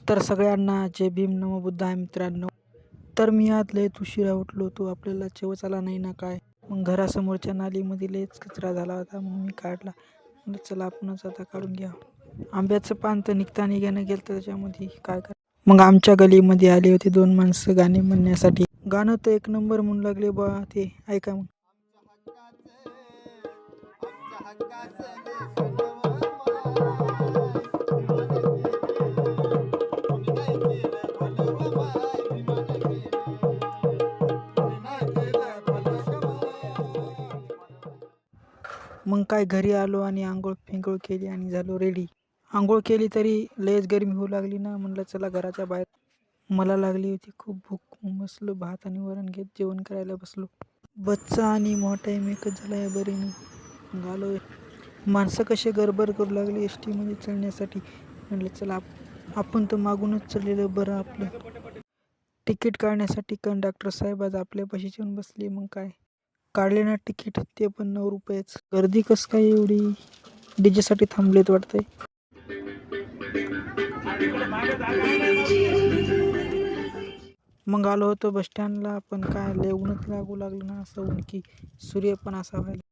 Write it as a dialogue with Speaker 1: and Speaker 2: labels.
Speaker 1: तर सगळ्यांना जय भीम नमो बुद्धाय मित्रांनो. तर मी आज लयच उशिरा उठलो होतो. आपल्याला चेवच आला नाही ना काय. मग घरासमोरच्या नालीमध्ये लयच कचरा झाला होता. मग मी काढला. म्हणलं चला आपणच आता काढून घ्या. आंब्याचं पान तर निघताना गेलं गेलं त्याच्यामध्ये काय कर. मग आमच्या गलीमध्ये आले होते 2 माणसं गाणे म्हणण्यासाठी. गाणं तर एक नंबर म्हणू लागले बा ते ऐका मग. मग काय घरी आलो आणि आंघोळ फिंगोळ केली आणि झालो रेडी. आंघोळ केली तरी लयच गरमी होऊ लागली ना. म्हणलं चला घराच्या बाहेर. मला लागली होती खूप भूक. बसलो भात आणि वरण घेत जेवण करायला बसलो. बच्चा आणि मोठा एकच झाला आहे बरे नाही. आलो. माणसं कसे गडबड करू लागली एस टीमध्ये चढण्यासाठी. म्हणलं चला आपण तर मागूनच चढलेलं बरं आपलं. तिकीट काढण्यासाठी कंडक्टर साहेब आज आपल्यापाशी येऊन बसले. मग काय काढले ना तिकीट, ते पण 9 रुपयेच. गर्दी कस काय एवढी? डीजेसाठी थांबलेत वाटतंय. मग आलो होतो बस स्टँडला. पण काय लय ऊनच लागू लागलं ना. असं ऊन की सूर्य पण असा व्हायला.